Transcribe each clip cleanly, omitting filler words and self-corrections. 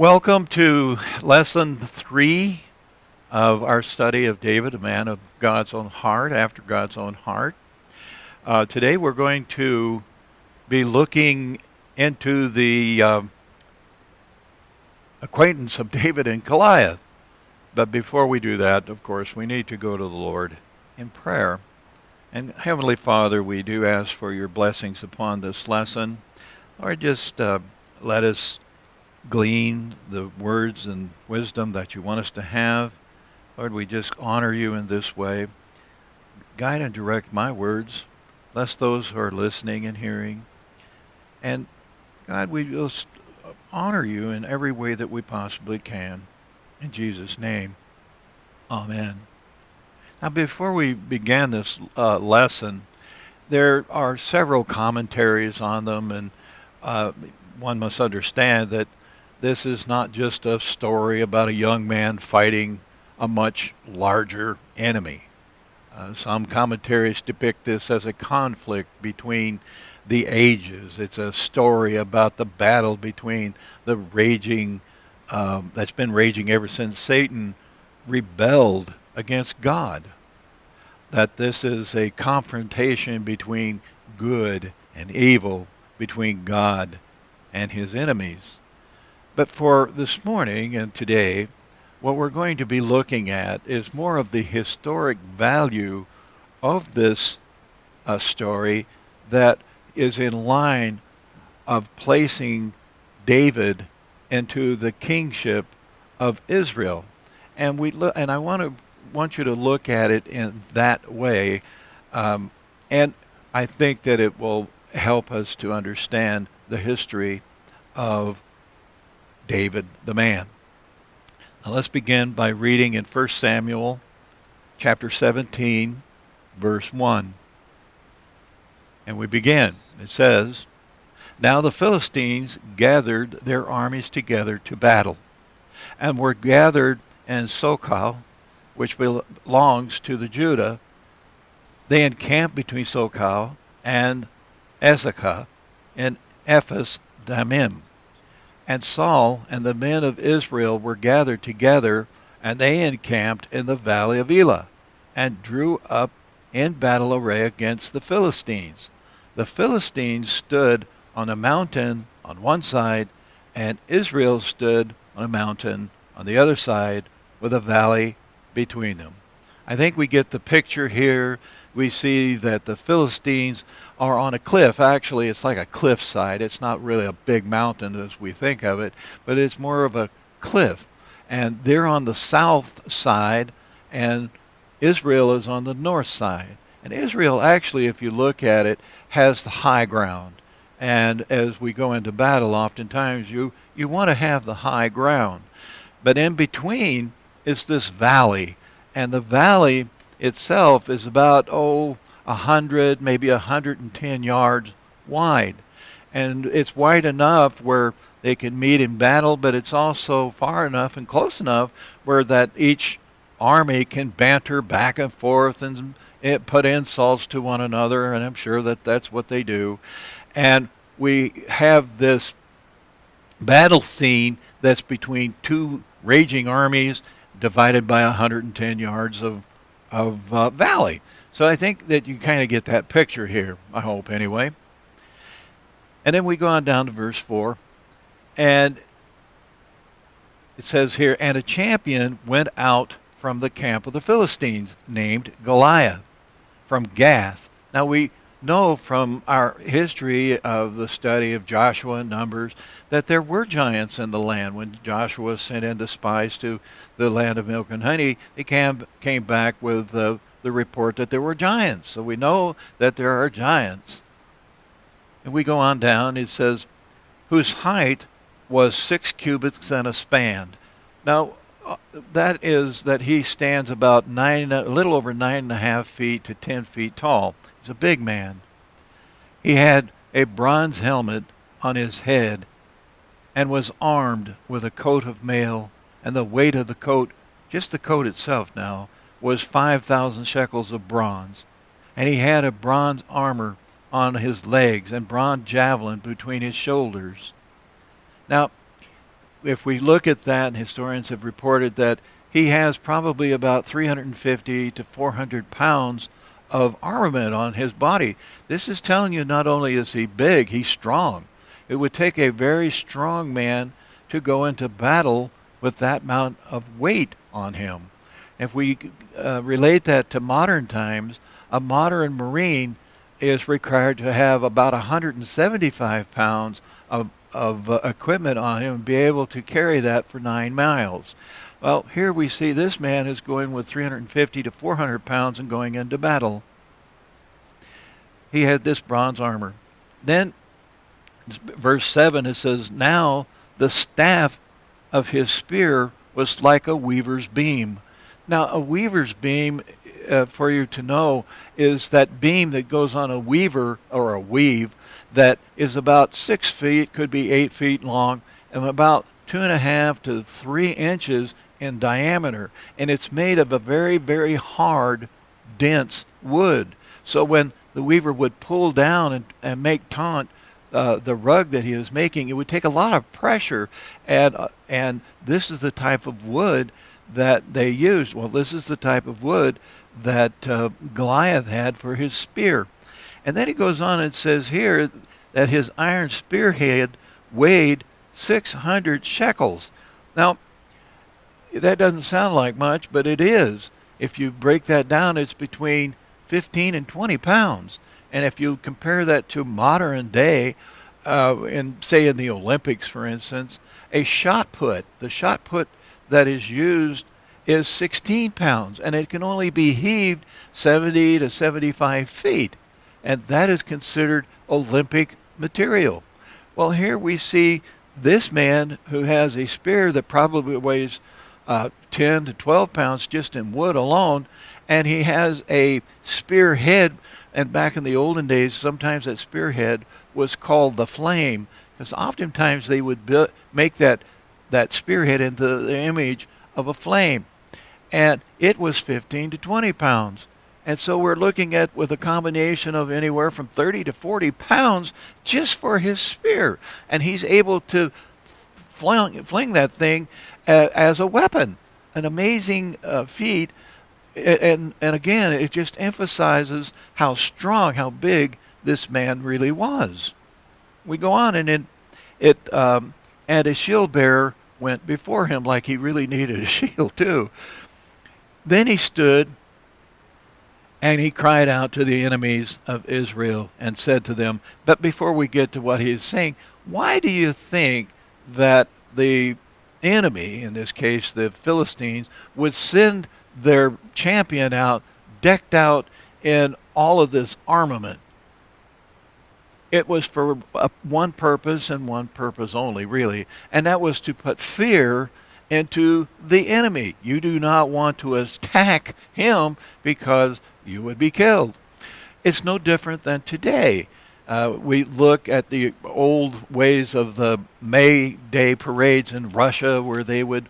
Welcome to lesson 3 of our study of David, a man of God's own heart, after God's own heart. Today we're going to be looking into the acquaintance of David and Goliath. But before we do that, of course, we need to go to the Lord in prayer. And Heavenly Father, we do ask for your blessings upon this lesson. Lord, just let us glean the words and wisdom that you want us to have. Lord, we just honor you in this way. Guide and direct my words. Bless those who are listening and hearing. And God, we just honor you in every way that we possibly can. In Jesus' name, amen. Now, before we begin this lesson, there are several commentaries on them, and one must understand that this is not just a story about a young man fighting a much larger enemy. Some commentaries depict this as a conflict between the ages. It's a story about the battle between the raging, that's been raging ever since Satan rebelled against God. That this is a confrontation between good and evil, between God and his enemies. But for this morning and today, what we're going to be looking at is more of the historic value of this story that is in line of placing David into the kingship of Israel. And I want you to look at it in that way, and I think that it will help us to understand the history of David the man. Now let's begin by reading in 1 Samuel chapter 17, verse 1. And we begin. It says, "Now the Philistines gathered their armies together to battle, and were gathered in Socoh, which belongs to the Judah. They encamped between Socoh and Ezekah in Ephes Dammim. And Saul and the men of Israel were gathered together, and they encamped in the valley of Elah, and drew up in battle array against the Philistines. The Philistines stood on a mountain on one side, and Israel stood on a mountain on the other side, with a valley between them." I think we get the picture here. We see that the Philistines are on a cliff. Actually, it's like a cliffside. It's not really a big mountain as we think of it, but it's more of a cliff. And they're on the south side, and Israel is on the north side. And Israel, actually, if you look at it, has the high ground. And as we go into battle, oftentimes you want to have the high ground. But in between is this valley. And the valley itself is about, 100, maybe 110 yards wide. And it's wide enough where they can meet in battle, but it's also far enough and close enough where that each army can banter back and forth and put insults to one another, and I'm sure that that's what they do. And we have this battle scene that's between two raging armies divided by 110 yards of valley. So I think that you kind of get that picture here, I hope anyway. And then we go on down to verse 4, and it says here, "And a champion went out from the camp of the Philistines, named Goliath, from Gath." Now we know from our history of the study of Joshua and Numbers that there were giants in the land. When Joshua sent in the spies to the land of milk and honey, they came back with the report that there were giants. So we know that there are giants. And we go on down, it says, "whose height was 6 cubits and a span." Now, that is that he stands about a little over 9.5 feet to 10 feet tall. He's a big man. He had a bronze helmet on his head and was armed with a coat of mail, and the weight of the coat, just the coat itself now, was 5,000 shekels of bronze. And he had a bronze armor on his legs and bronze javelin between his shoulders. Now, if we look at that, and historians have reported that he has probably about 350 to 400 pounds of armament on his body. This is telling you not only is he big, he's strong. It would take a very strong man to go into battle with that amount of weight on him. If we relate that to modern times, a modern Marine is required to have about 175 pounds of equipment on him and be able to carry that for 9 miles. Well, here we see this man is going with 350 to 400 pounds and going into battle. He had this bronze armor. Then, verse 7, it says, now the staff of his spear was like a weaver's beam. Now, a weaver's beam, for you to know, is that beam that goes on a weaver or a weave that is about 6 feet, could be 8 feet long, and about 2.5 to 3 inches in diameter. And it's made of a very, very hard, dense wood. So when the weaver would pull down and make taut the rug that he was making, it would take a lot of pressure. And this is the type of wood that they used. Well, this is the type of wood that Goliath had for his spear. And then he goes on and says here that his iron spearhead weighed 600 shekels. Now, that doesn't sound like much, but it is. If you break that down, it's between 15 and 20 pounds. And if you compare that to modern day, say in the Olympics, for instance, a shot put, the shot put that is used is 16 pounds, and it can only be heaved 70 to 75 feet. And that is considered Olympic material. Well, here we see this man who has a spear that probably weighs 10 to 12 pounds just in wood alone, and he has a spearhead. And back in the olden days, sometimes that spearhead was called the flame, because oftentimes they would make that spearhead into the image of a flame. And it was 15 to 20 pounds. And so we're looking at with a combination of anywhere from 30 to 40 pounds just for his spear. And he's able to fling that thing as a weapon. An amazing feat. And again, it just emphasizes how strong, how big this man really was. We go on, and and a shield bearer went before him, like he really needed a shield too. Then he stood, and he cried out to the enemies of Israel and said to them, but before we get to what he is saying, why do you think that the enemy, in this case the Philistines, would send their champion out, decked out in all of this armament? It was for one purpose and one purpose only, really, and that was to put fear into the enemy. You do not want to attack him because you would be killed. It's no different than today. We look at the old ways of the May Day parades in Russia, where they would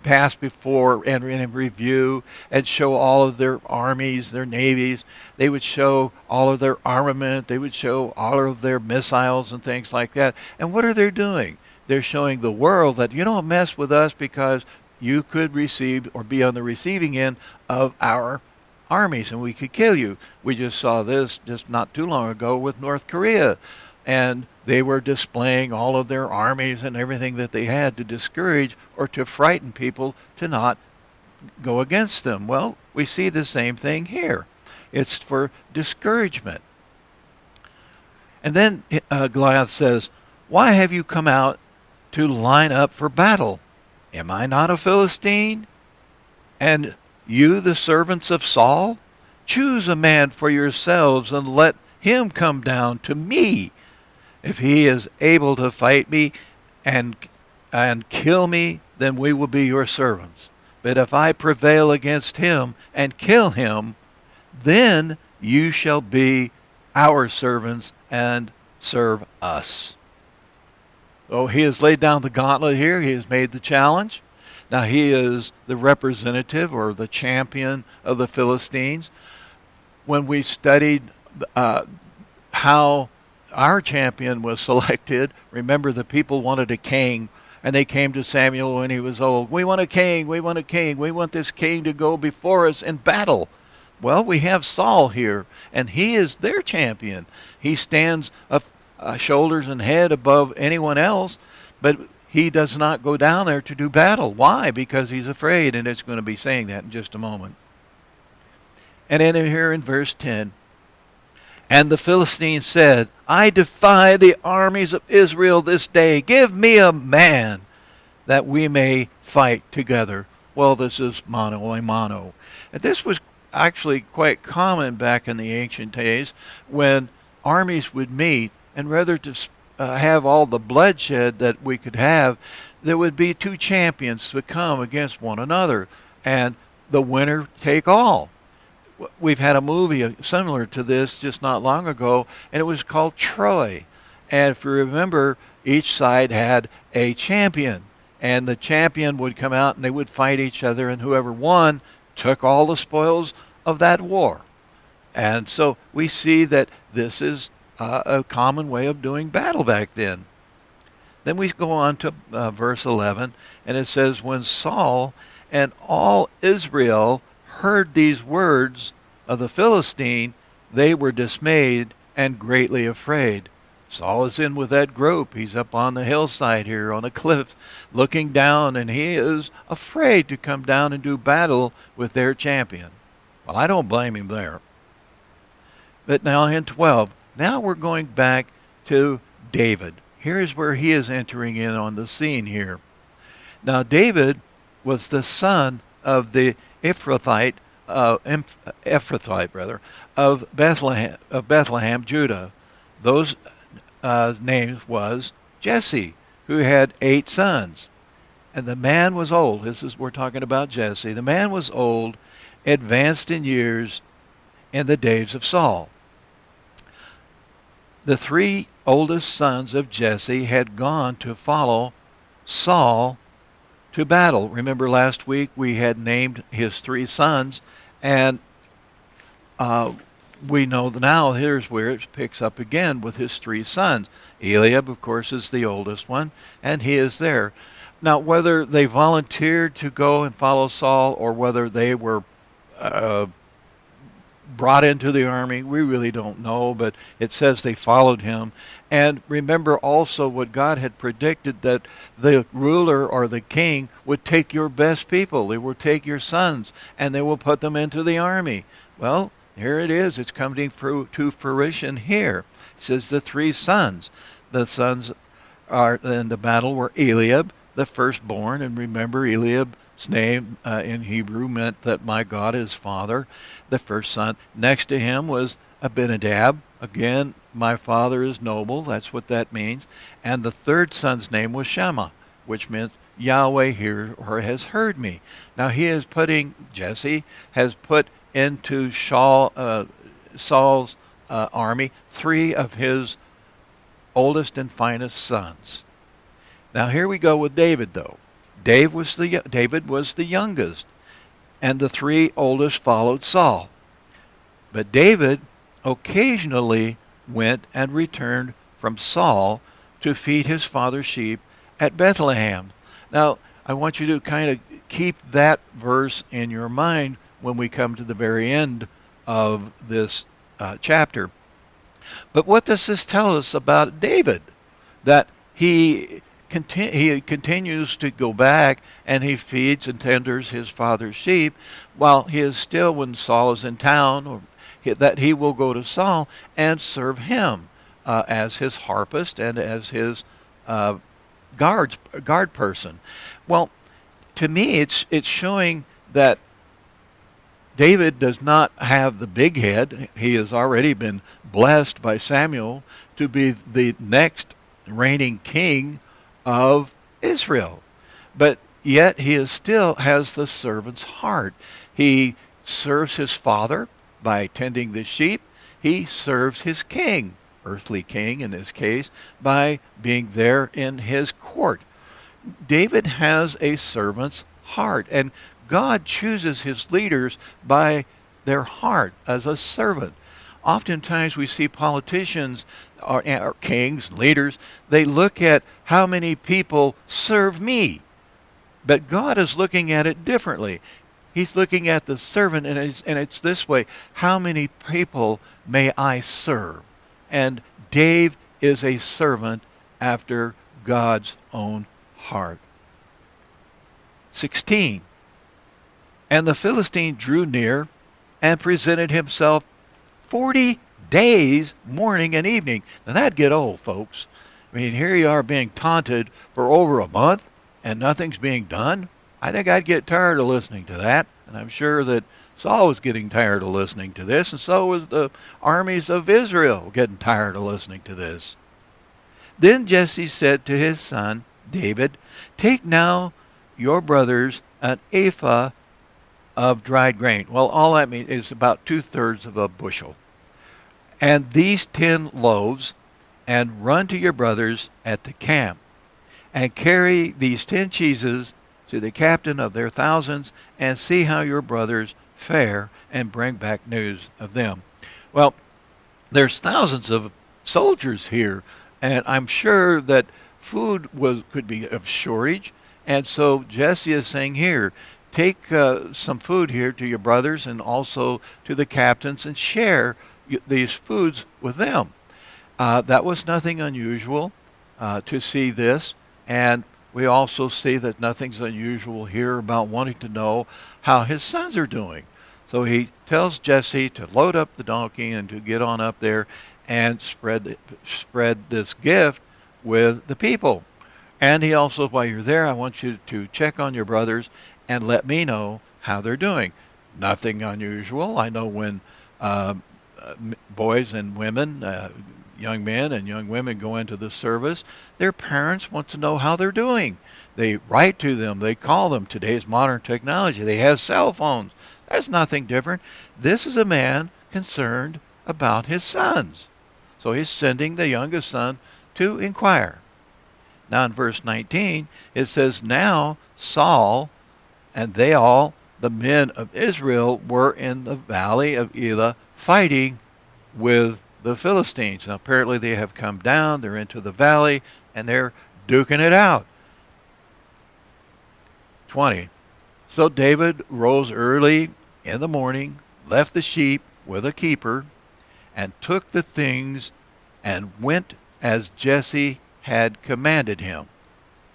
pass before and in review and show all of their armies, their navies. They would show all of their armament. They would show all of their missiles and things like that. And what are they doing? They're showing the world that you don't mess with us because you could receive or be on the receiving end of our armies and we could kill you. We just saw this just not too long ago with North Korea. And they were displaying all of their armies and everything that they had to discourage or to frighten people to not go against them. Well, we see the same thing here. It's for discouragement. And then Goliath says, why have you come out to line up for battle? Am I not a Philistine? And you the servants of Saul? Choose a man for yourselves and let him come down to me. If he is able to fight me and kill me, then we will be your servants. But if I prevail against him and kill him, then you shall be our servants and serve us. So he has laid down the gauntlet here. He has made the challenge. Now he is the representative or the champion of the Philistines. When we studied how our champion was selected, remember the people wanted a king, And they came to Samuel when he was old. We want a king, we want a king, we want this king to go before us in battle. Well, we have Saul here, and he is their champion. He stands up shoulders and head above anyone else, but he does not go down there to do battle. Why? Because he's afraid, and it's going to be saying that in just a moment. And then here in verse 10, and the Philistines said, I defy the armies of Israel this day. Give me a man that we may fight together. Well, this is mano a mano. And this was actually quite common back in the ancient days when armies would meet, and rather to have all the bloodshed that we could have, there would be two champions to come against one another, and the winner take all. We've had a movie similar to this just not long ago, and it was called Troy. And if you remember, each side had a champion, and the champion would come out and they would fight each other, and whoever won took all the spoils of that war. And so we see that this is a common way of doing battle back then. Then we go on to verse 11, and it says, when Saul and all Israel heard these words of the Philistine, they were dismayed and greatly afraid. Saul is in with that group. He's up on the hillside here on a cliff looking down, and he is afraid to come down and do battle with their champion. Well, I don't blame him there. But now in 12, now we're going back to David. Here's where he is entering in on the scene here. Now David was the son of the Ephrathite of Bethlehem, Judah. Those names was Jesse, who had 8 sons. And the man was old. We're talking about Jesse. The man was old, advanced in years in the days of Saul. The 3 oldest sons of Jesse had gone to follow Saul to battle. Remember last week we had named his 3 sons, and we know now here's where it picks up again with his 3 sons. Eliab, of course, is the oldest one, and he is there. Now, whether they volunteered to go and follow Saul or whether they were brought into the army, we really don't know, but it says they followed him. And remember also what God had predicted, that the ruler or the king would take your best people. They will take your sons and they will put them into the army. Well, here it is. It's coming to fruition here. It says the 3 sons. The sons are in the battle were Eliab, the firstborn. And remember, Eliab's name in Hebrew meant that my God is father. The first son. Next to him was Abinadab. Again, my father is noble. That's what that means. And the 3rd son's name was Shammah, which meant Yahweh hears or has heard me. Now Jesse has put into Saul's army 3 of his oldest and finest sons. Now here we go with David, though. David was the youngest, and the 3 oldest followed Saul. But David occasionally went and returned from Saul to feed his father's sheep at Bethlehem. Now, I want you to kind of keep that verse in your mind when we come to the very end of this chapter. But what does this tell us about David? That he continues to go back and he feeds and tenders his father's sheep while he is still, when Saul is in town, or that he will go to Saul and serve him as his harpist and as his guard person. Well, to me, it's showing that David does not have the big head. He has already been blessed by Samuel to be the next reigning king of Israel. But yet he still has the servant's heart. He serves his father by tending the sheep. He serves his king, earthly king in this case, by being there in his court. David has a servant's heart, and God chooses his leaders by their heart as a servant. Oftentimes we see politicians or kings, leaders, they look at how many people serve me. But God is looking at it differently. He's looking at the servant, and it's this way: how many people may I serve? And Dave is a servant after God's own heart. 16. And the Philistine drew near and presented himself 40 days, morning and evening. Now that'd get old, folks. I mean, here you are being taunted for over a month, and nothing's being done. I think I'd get tired of listening to that, and I'm sure that Saul was getting tired of listening to this, and so was the armies of Israel getting tired of listening to this. Then Jesse said to his son David, "Take now your brothers an ephah of dried grain." Well, all that means is about 2/3 of a bushel. "And these 10 loaves, and run to your brothers at the camp, and carry these 10 cheeses to the captain of their thousands, and see how your brothers fare, and bring back news of them." Well, there's thousands of soldiers here, and I'm sure that food could be of shortage, and so Jesse is saying here, take some food here to your brothers and also to the captains, and share these foods with them. That was nothing unusual to see this, and we also see that nothing's unusual here about wanting to know how his sons are doing. So he tells Jesse to load up the donkey and to get on up there and spread this gift with the people. And he also, while you're there, I want you to check on your brothers and let me know how they're doing. Nothing unusual. I know when boys and women, young men and young women go into the service, their parents want to know how they're doing. They write to them. They call them. Today's modern technology. They have cell phones. That's nothing different. This is a man concerned about his sons. So he's sending the youngest son to inquire. Now in verse 19, it says, "Now Saul and they all, the men of Israel, were in the valley of Elah fighting with the Philistines." Now apparently they have come down, they're into the valley, and they're duking it out. 20. "So David rose early in the morning, left the sheep with a keeper, and took the things, and went as Jesse had commanded him.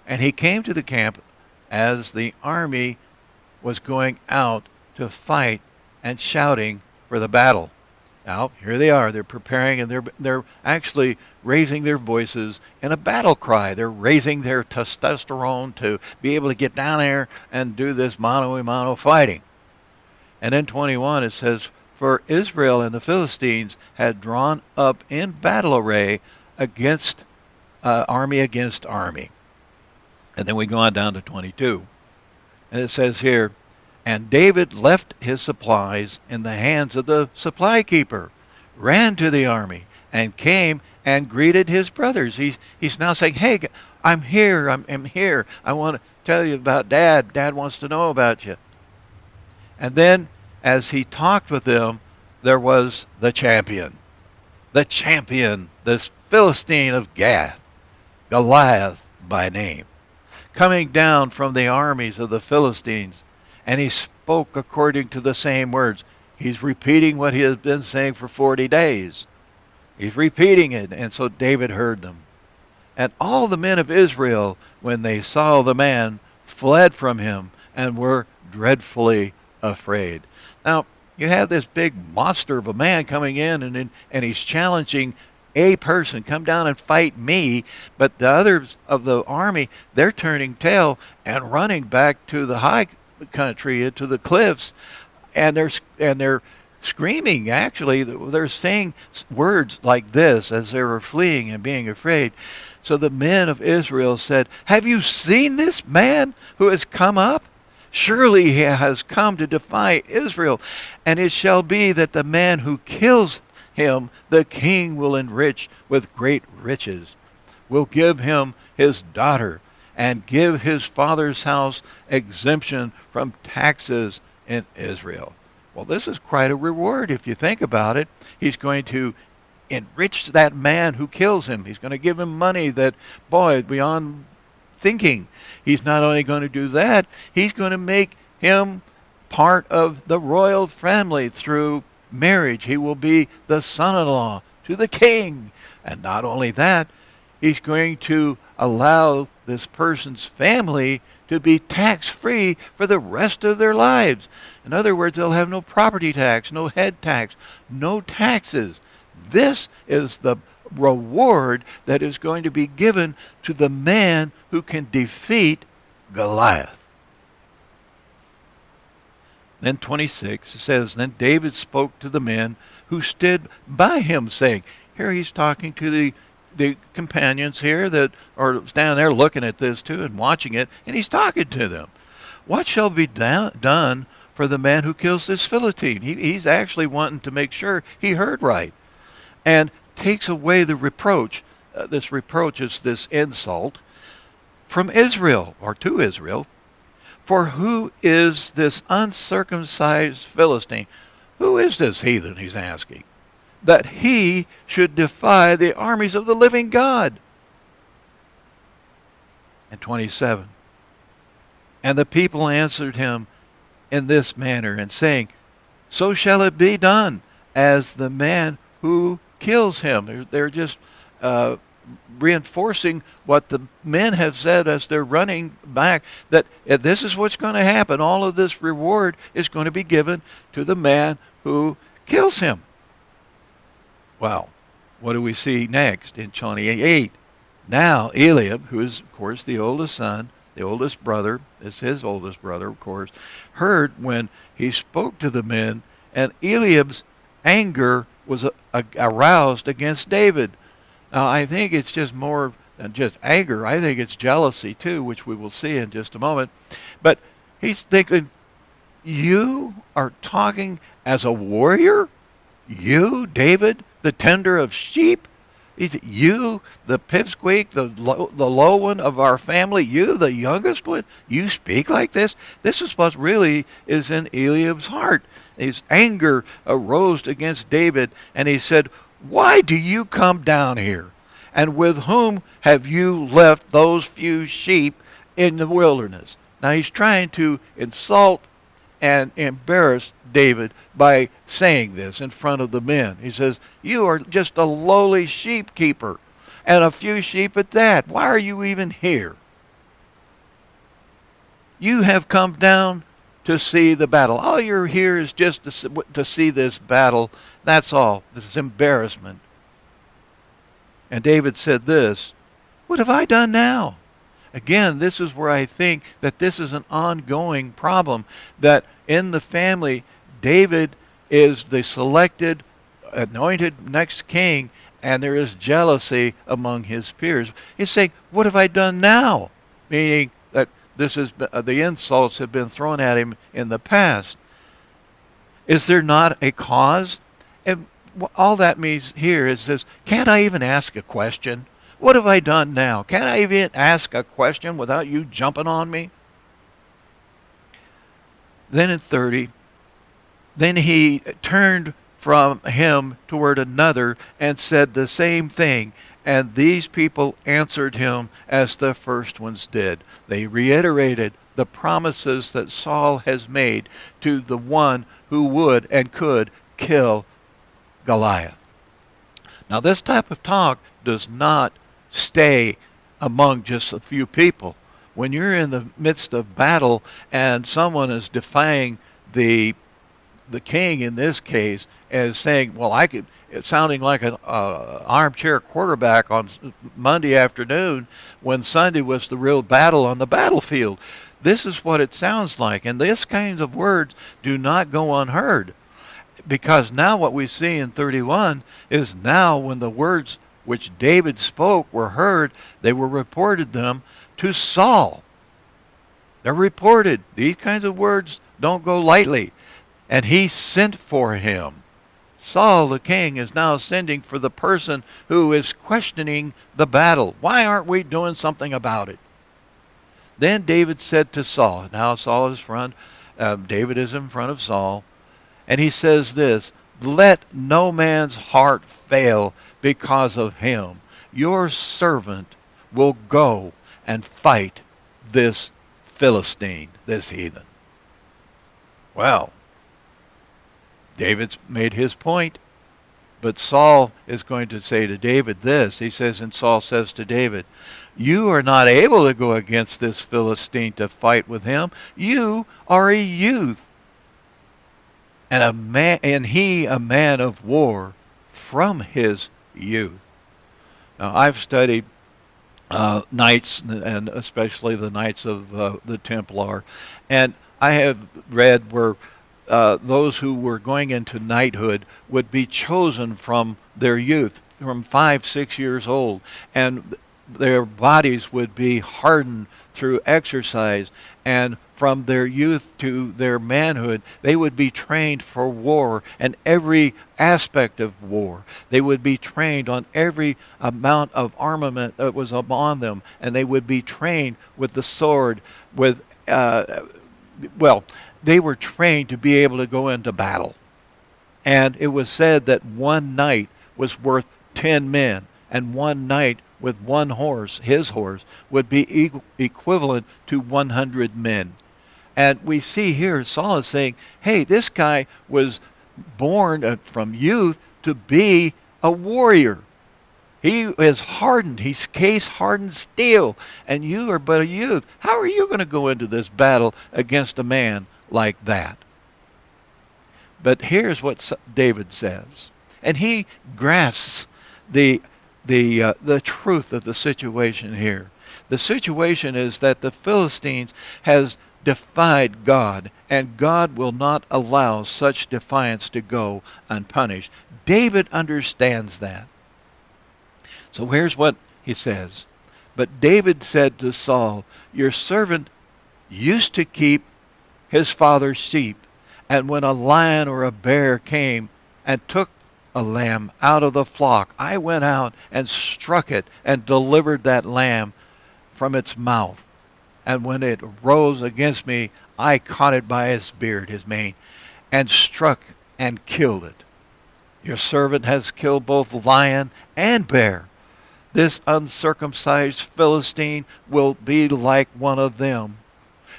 And he came to the camp as the army was going out to fight and shouting for the battle." Now, here they are. They're preparing, and they're actually raising their voices in a battle cry. They're raising their testosterone to be able to get down there and do this mano-a-mano fighting. And then 21, it says, "For Israel and the Philistines had drawn up in battle array against army against army." And then we go on down to 22. And it says here, "And David left his supplies in the hands of the supply keeper, ran to the army, and came and greeted his brothers." He's now saying, "Hey, I'm here, I'm here. I want to tell you about Dad. Dad wants to know about you." And then as he talked with them, there was the champion, this Philistine of Gath, Goliath by name, coming down from the armies of the Philistines. And he spoke according to the same words. He's repeating what he has been saying for 40 days. He's repeating it, and so David heard them. "And all the men of Israel, when they saw the man, fled from him and were dreadfully afraid." Now, you have this big monster of a man coming in, and he's challenging a person, "Come down and fight me." But the others of the army, they're turning tail and running back to the high country, to the cliffs, and they're screaming. Actually, they're saying words like this as they were fleeing and being afraid. So the men of Israel said, "Have you seen this man who has come up? Surely he has come to defy Israel. And it shall be that the man who kills him, the king will enrich with great riches, will give him his daughter, and give his father's house exemption from taxes in Israel." Well, this is quite a reward if you think about it. He's going to enrich that man who kills him. He's going to give him money that, boy, beyond thinking. He's not only going to do that, he's going to make him part of the royal family through marriage. He will be the son-in-law to the king. And not only that, he's going to allow this person's family to be tax-free for the rest of their lives. In other words, they'll have no property tax, no head tax, no taxes. This is the reward that is going to be given to the man who can defeat Goliath. Then 26 says, Then David spoke to the men who stood by him, saying, here he's talking to the companions here that are standing there looking at this too and watching it, and he's talking to them. What shall be done for the man who kills this Philistine? He's actually wanting to make sure he heard right. And takes away the reproach. This reproach is this insult from Israel, or to Israel. For who is this uncircumcised Philistine? Who is this heathen, he's asking, that he should defy the armies of the living God? And 27. And the people answered him in this manner, and saying, so shall it be done, as the man who kills him. They're just reinforcing what the men have said as they're running back, that this is what's going to happen. All of this reward is going to be given to the man who kills him. Well, what do we see next in 28? Now Eliab, who is, of course, the oldest son, the oldest brother, is his oldest brother, of course, heard when he spoke to the men, and Eliab's anger was aroused against David. Now, I think it's just more than just anger. I think it's jealousy, too, which we will see in just a moment. But he's thinking, you are talking as a warrior? You, David, the tender of sheep? You, the pipsqueak, the low one of our family, you, the youngest one, you speak like this? This is what really is in Eliab's heart. His anger arose against David, and he said, why do you come down here? And with whom have you left those few sheep in the wilderness? Now he's trying to insult and embarrass David by saying this in front of the men. He says, you are just a lowly sheep keeper, and a few sheep at that. Why are you even here? You have come down to see the battle. All you're here is just to see this battle. That's all. This is embarrassment. And David said this, what have I done now? Again, this is where I think that this is an ongoing problem, that in the family, David is the selected, anointed next king, and there is jealousy among his peers. He's saying, what have I done now? Meaning that this is the insults have been thrown at him in the past. Is there not a cause? And all that means here is this, can't I even ask a question? What have I done now? Can't I even ask a question without you jumping on me? Then in 30, then he turned from him toward another and said the same thing. And these people answered him as the first ones did. They reiterated the promises that Saul has made to the one who would and could kill Goliath. Now this type of talk does not stay among just a few people. When you're in the midst of battle and someone is defying the king in this case as saying, well, it's sounding like an armchair quarterback on Monday afternoon when Sunday was the real battle on the battlefield. This is what it sounds like, and these kinds of words do not go unheard, because now what we see in 31 is now when the words which David spoke were heard, they were reported them to Saul. They're reported. These kinds of words don't go lightly. And he sent for him. Saul, the king, is now sending for the person who is questioning the battle. Why aren't we doing something about it? Then David said to Saul, now Saul is David is in front of Saul, And he says this, let no man's heart fail because of him. Your servant will go and fight this Philistine, this heathen. Well, David's made his point, but Saul is going to say to David this. He says, and Saul says to David, you are not able to go against this Philistine to fight with him. You are a youth, and he a man of war from his youth. Now, I've studied knights, and especially the Knights of the Templar, and I have read where those who were going into knighthood would be chosen from their youth, from 5, 6 years old, and their bodies would be hardened through exercise, and from their youth to their manhood, they would be trained for war and every aspect of war. They would be trained on every amount of armament that was upon them, and they would be trained with the sword, with, they were trained to be able to go into battle. And it was said that one knight was worth 10 men, and one knight with one horse, his horse, would be equivalent to 100 men. And we see here Saul is saying, hey, this guy was born from youth to be a warrior. He is hardened. He's case-hardened steel, and you are but a youth. How are you going to go into this battle against a man like that? But here's what David says, and he grasps the truth of the situation here. The situation is that the Philistines has defied God, and God will not allow such defiance to go unpunished. David understands that. So here's what he says. But David said to Saul, your servant used to keep his father's sheep, and when a lion or a bear came and took a lamb out of the flock, I went out and struck it and delivered that lamb from its mouth. And when it rose against me, I caught it by its beard, his mane, and struck and killed it. Your servant has killed both lion and bear. This uncircumcised Philistine will be like one of them,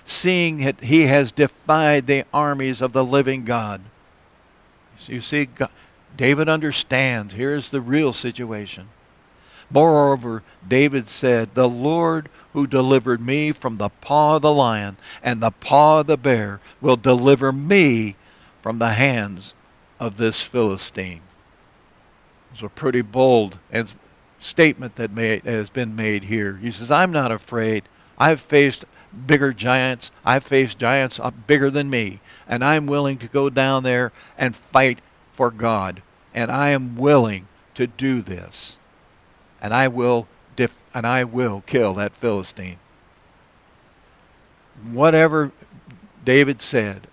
seeing that he has defied the armies of the living God. So you see, David understands. Here's the real situation. Moreover, David said, the Lord who delivered me from the paw of the lion and the paw of the bear will deliver me from the hands of this Philistine. It's a pretty bold statement that has been made here. He says, I'm not afraid. I've faced bigger giants. I've faced giants bigger than me, and I'm willing to go down there and fight for God, and I am willing to do this, and I will kill that Philistine. Whatever David said,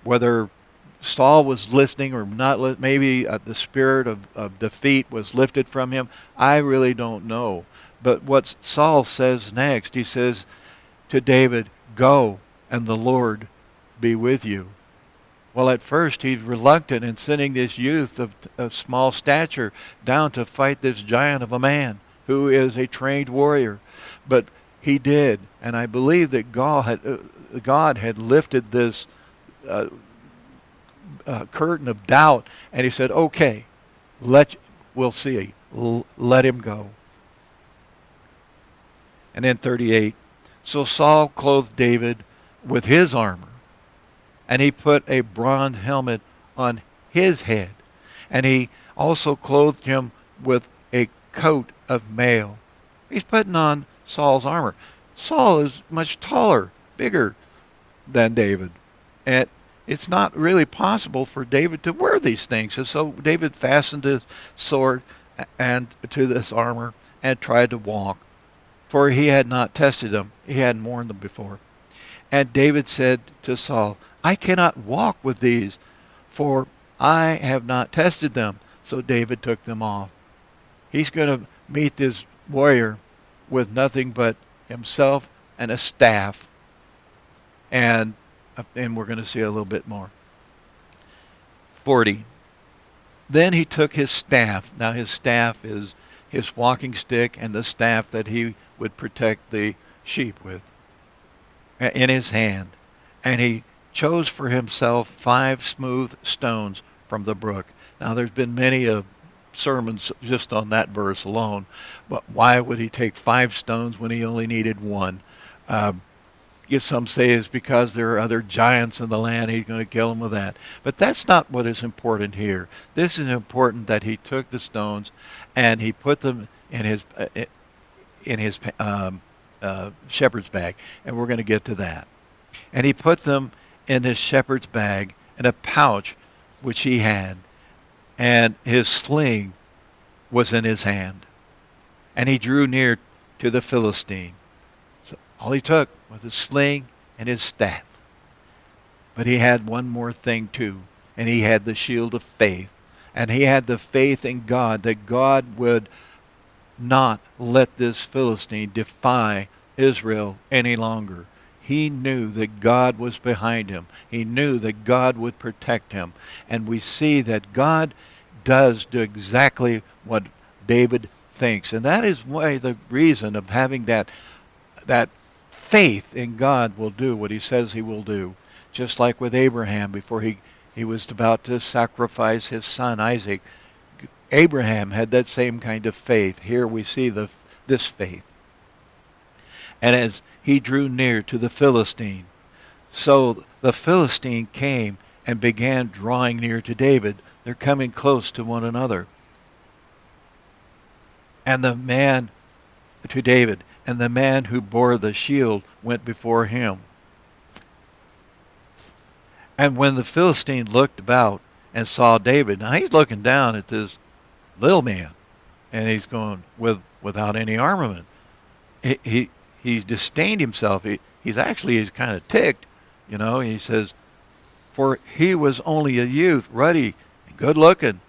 whether Saul was listening or not, maybe the spirit of defeat was lifted from him, I really don't know. But what Saul says next, he says to David, go, and the Lord be with you. Well, at first he's reluctant in sending this youth of small stature down to fight this giant of a man who is a trained warrior. But he did, and I believe that God had lifted this curtain of doubt, and he said, okay, we'll see. Let him go. And then 38, so Saul clothed David with his armor, and he put a bronze helmet on his head, and he also clothed him with a coat of mail. He's putting on Saul's armor. Saul is much taller, bigger than David, and it's not really possible for David to wear these things. And so David fastened his sword and to this armor and tried to walk, for he had not tested them. He hadn't worn them before. And David said to Saul, I cannot walk with these, for I have not tested them. So David took them off. He's going to meet this warrior with nothing but himself and a staff. And we're going to see a little bit more. 40. Then he took his staff. Now his staff is his walking stick and the staff that he would protect the sheep with, in his hand. And he chose for himself 5 smooth stones from the brook. Now there's been many sermons just on that verse alone, but why would he take 5 stones when he only needed 1? Some say it's because there are other giants in the land. He's going to kill them with that. But that's not what is important here. This is important that he took the stones and he put them in his shepherd's bag, and we're going to get to that. And he put them in his shepherd's bag in a pouch which he had, and his sling was in his hand. And he drew near to the Philistine. So all he took was his sling and his staff. But he had one more thing too, and he had the shield of faith. And he had the faith in God, that God would not let this Philistine defy Israel any longer. He knew that God was behind him. He knew that God would protect him. And we see that God does do exactly what David thinks. And that is why the reason of having that faith in God will do what he says he will do. Just like with Abraham before he was about to sacrifice his son Isaac. Abraham had that same kind of faith. Here we see this faith. And as he drew near to the Philistine, so the Philistine came and began drawing near to David. They're coming close to one another. And the man to David, and the man who bore the shield went before him. And when the Philistine looked about and saw David, now he's looking down at this little man, and he's going without any armament. He's disdained himself. He's kind of ticked, He says, for he was only a youth, ruddy and good looking.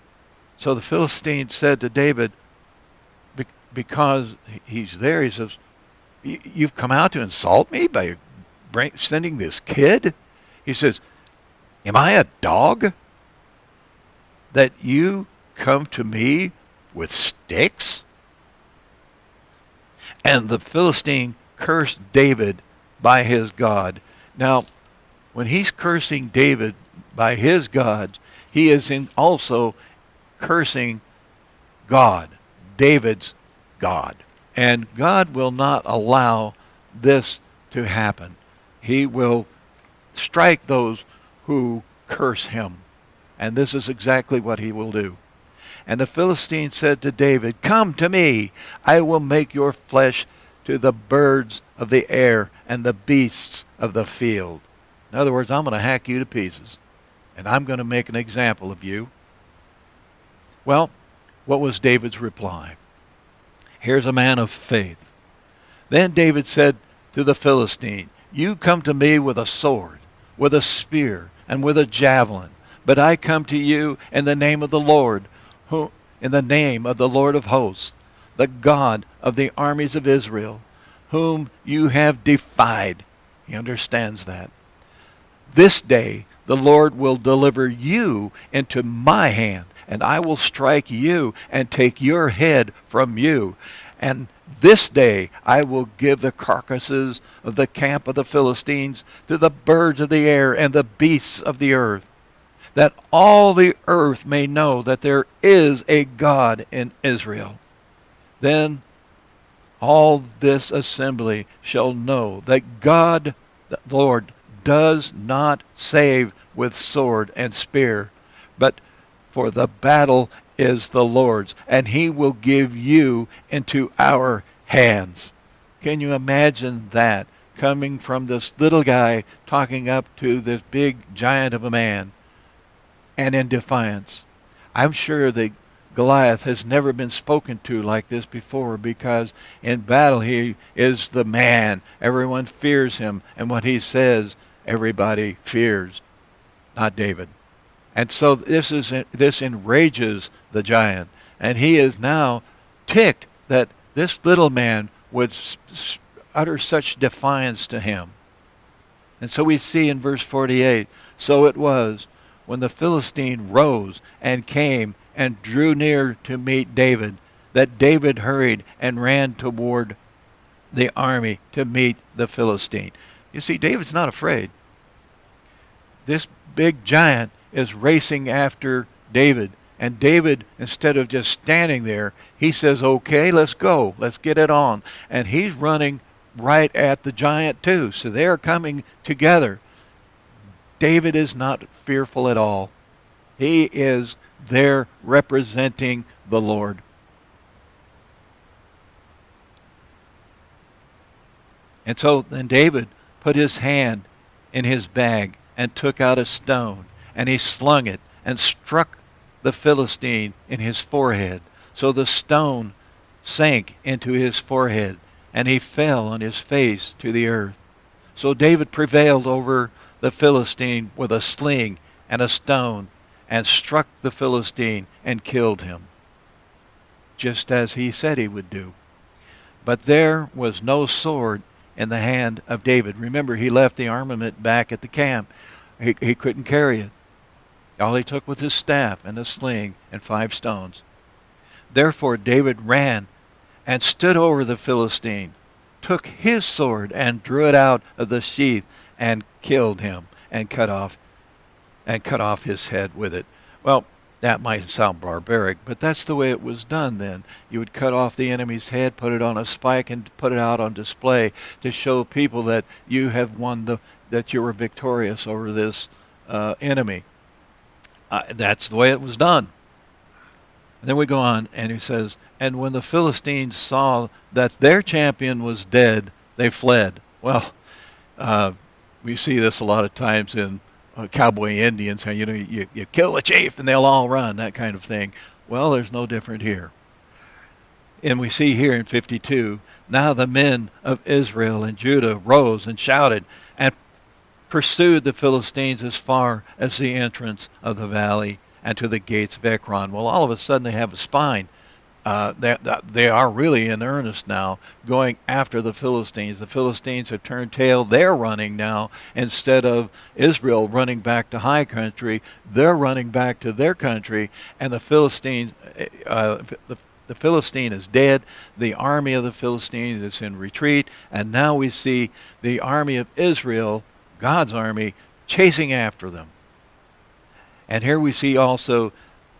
So the Philistine said to David, because he's there, he says, you've come out to insult me by sending this kid? He says, am I a dog that you come to me with sticks? And the Philistine cursed David by his God. Now, when he's cursing David by his gods, he is also cursing God, David's God. And God will not allow this to happen. He will strike those who curse him. And this is exactly what he will do. And the Philistine said to David, come to me, I will make your flesh to the birds of the air and the beasts of the field. In other words, I'm going to hack you to pieces, and I'm going to make an example of you. Well, what was David's reply? Here's a man of faith. Then David said to the Philistine, you come to me with a sword, with a spear, and with a javelin, but I come to you in the name of the Lord, in the name of the Lord of hosts, the God of the armies of Israel, whom you have defied. He understands that. This day the Lord will deliver you into my hand, and I will strike you and take your head from you. And this day I will give the carcasses of the camp of the Philistines to the birds of the air and the beasts of the earth, that all the earth may know that there is a God in Israel. Then all this assembly shall know that God, the Lord, does not save with sword and spear, but for the battle is the Lord's, and he will give you into our hands. Can you imagine that coming from this little guy talking up to this big giant of a man, and in defiance? I'm sure that Goliath has never been spoken to like this before, because in battle he is the man. Everyone fears him, and what he says, everybody fears, not David. And so this enrages the giant, and he is now ticked that this little man would utter such defiance to him. And so we see in verse 48, so it was, when the Philistine rose and came and drew near to meet David, that David hurried and ran toward the army to meet the Philistine. You see, David's not afraid. This big giant is racing after David. And David, instead of just standing there, he says, okay, let's go. Let's get it on. And he's running right at the giant too. So they're coming together. David is not fearful at all. He is there representing the Lord. And so then David put his hand in his bag and took out a stone, and he slung it and struck the Philistine in his forehead. So the stone sank into his forehead, and he fell on his face to the earth. So David prevailed over the Philistine with a sling and a stone, and struck the Philistine and killed him, just as he said he would do. But there was no sword in the hand of David. Remember, he left the armament back at the camp. He couldn't carry it. All he took was his staff and a sling and 5 stones. Therefore David ran and stood over the Philistine, took his sword and drew it out of the sheath and killed him and cut off his head with it. Well, that might sound barbaric, but that's the way it was done then. You would cut off the enemy's head, put it on a spike, and put it out on display to show people that you have won that you were victorious over this enemy. That's the way it was done. And then we go on, and he says, and when the Philistines saw that their champion was dead, they fled. Well, we see this a lot of times in cowboy Indians. You kill the chief and they'll all run, that kind of thing. Well, there's no different here. And we see here in 52, now the men of Israel and Judah rose and shouted and pursued the Philistines as far as the entrance of the valley and to the gates of Ekron. Well, all of a sudden they have a spine. They are really in earnest now, going after the Philistines. The Philistines have turned tail. They're running now. Instead of Israel running back to high country, they're running back to their country. And the Philistines, the Philistine is dead. The army of the Philistines is in retreat. And now we see the army of Israel, God's army, chasing after them. And here we see also,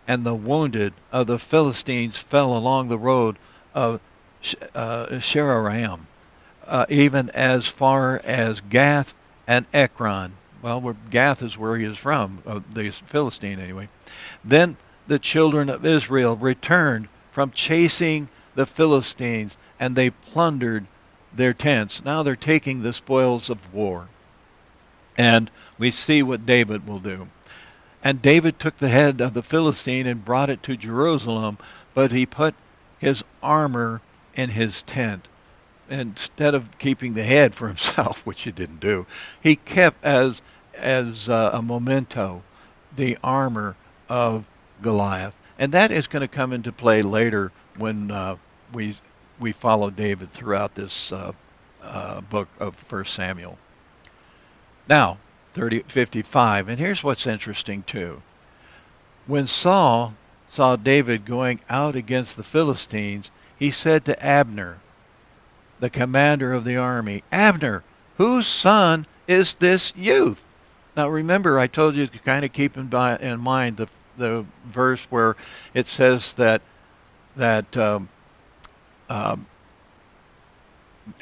and the wounded of the Philistines fell along the road of Sheraim, even as far as Gath and Ekron. Well, Gath is where he is from, the Philistine anyway. Then the children of Israel returned from chasing the Philistines, and they plundered their tents. Now they're taking the spoils of war. And we see what David will do. And David took the head of the Philistine and brought it to Jerusalem, but he put his armor in his tent. Instead of keeping the head for himself, which he didn't do, he kept as a memento the armor of Goliath. And that is going to come into play later when we follow David throughout this book of 1 Samuel. Now, 55, and here's what's interesting too. When Saul saw David going out against the Philistines, he said to Abner, the commander of the army, Abner, whose son is this youth? Now remember, I told you to kind of keep in mind the verse where it says that I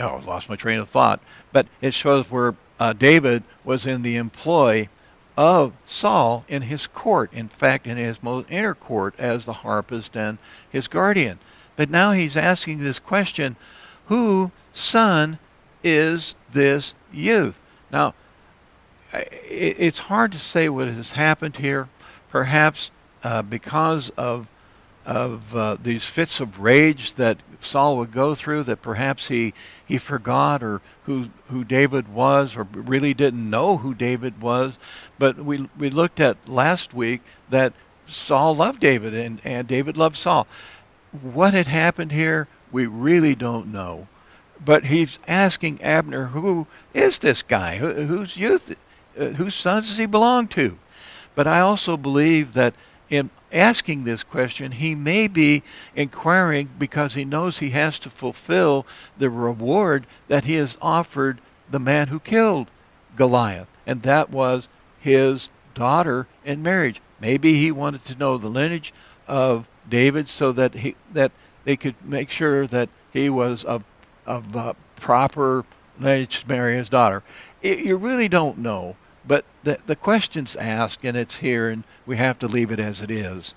lost my train of thought, but it shows where David was in the employ of Saul in his court, in fact in his most inner court as the harpist and his guardian. But now he's asking this question, whose son is this youth? Now, it's hard to say what has happened here, perhaps because of these fits of rage that Saul would go through, that perhaps he forgot or who David was, or really didn't know who David was. But we looked at last week that Saul loved David and David loved Saul. What had happened here, we really don't know. But he's asking Abner, who is this guy? Whose son does he belong to? But I also believe that in asking this question, he may be inquiring because he knows he has to fulfill the reward that he has offered the man who killed Goliath, and that was his daughter in marriage. Maybe he wanted to know the lineage of David so that they could make sure that he was of proper lineage to marry his daughter. You really don't know, but the question's asked, and it's here, and we have to leave it as it is.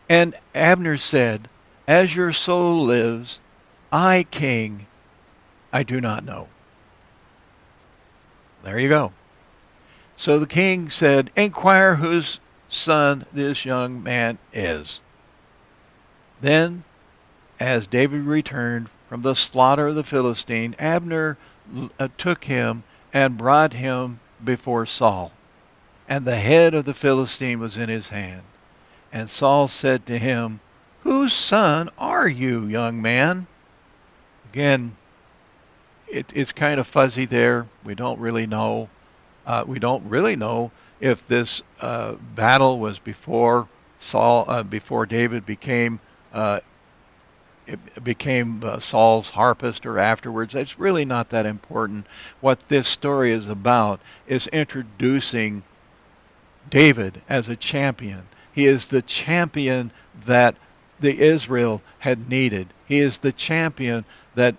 And Abner said, "As your soul lives, I, king, I do not know." There you go. So the king said, "Inquire whose son this young man is." Then, as David returned from the slaughter of the Philistine, Abner took him and brought him before Saul. And the head of the Philistine was in his hand. And Saul said to him, "Whose son are you, young man?" Again, it's kind of fuzzy there. We don't really know. We don't really know if this battle was before David became Saul's harpist or afterwards. It's really not that important. What this story is about is introducing David as a champion. He is the champion that the Israel had needed. He is the champion that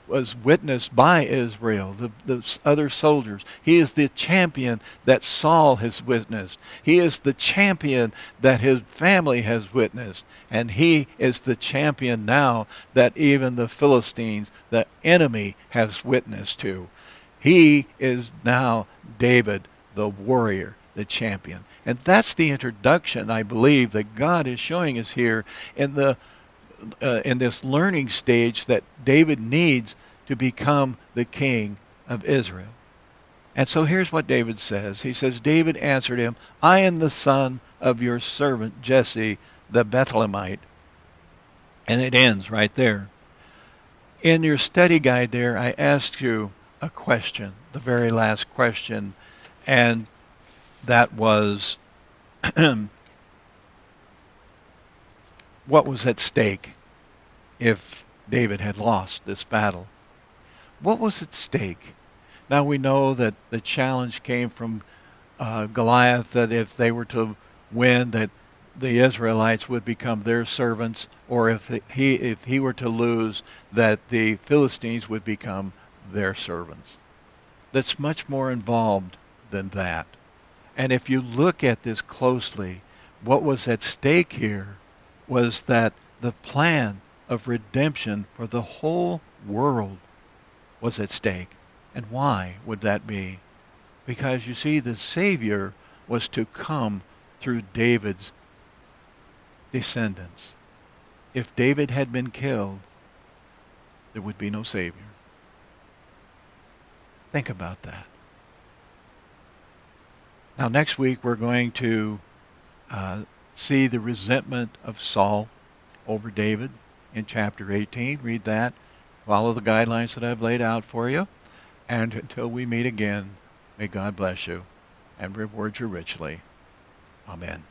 was witnessed by Israel, the other soldiers. He is the champion that Saul has witnessed. He is the champion that his family has witnessed. And he is the champion now that even the Philistines, the enemy, has witnessed to. He is now David, the warrior, the champion. And that's the introduction, I believe, that God is showing us here in this learning stage that David needs to become the king of Israel. And so here's what David says. He says, David answered him, "I am the son of your servant Jesse the Bethlehemite." And it ends right there. In your study guide there, I asked you a question, the very last question, and that was, what was at stake if David had lost this battle? What was at stake? Now we know that the challenge came from Goliath, that if they were to win, that the Israelites would become their servants, or if he were to lose, that the Philistines would become their servants. That's much more involved than that. And if you look at this closely, what was at stake here was that the plan of redemption for the whole world was at stake. And why would that be? Because you see, the Savior was to come through David's descendants. If David had been killed, there would be no Savior. Think about that. Now, next week we're going to see the resentment of Saul over David in chapter 18. Read that. Follow the guidelines that I've laid out for you. And until we meet again, may God bless you and reward you richly. Amen.